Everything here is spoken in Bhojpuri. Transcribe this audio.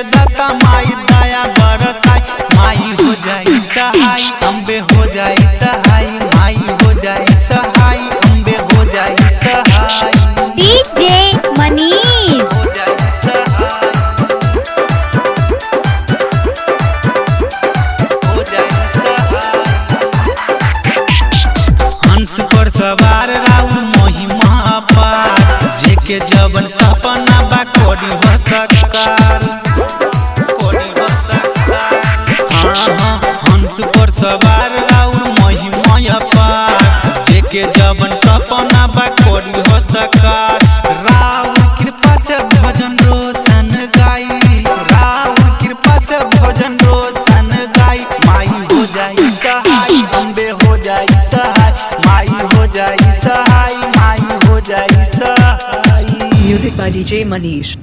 के दाता माई दया बरसाई। माई हो जाई सहाय अम्बे हो जाई सहाय, माई हो जाई सहाय अम्बे हो जाई सहाय। डीजे मनीष हो जाई सहाय, हो जाई सहाय। हंस पर सवार राउर महिमा पार, जेके जबन सपना बा कोडी हो सकार, कोडी हो सकार। हाँ हंस पर सवार राउर महिमा पार, जेके जबन सपना बा कोडी हो सकार। राउर कृपा से भजन रोशन गाई, राउर कृपा से भजन रोशन गाई। माई हो जाई सहाय अम्बे हो जाई सहाय, माई हो जाई सहाय, माई हो जाई सहाय। Music by DJ Manish.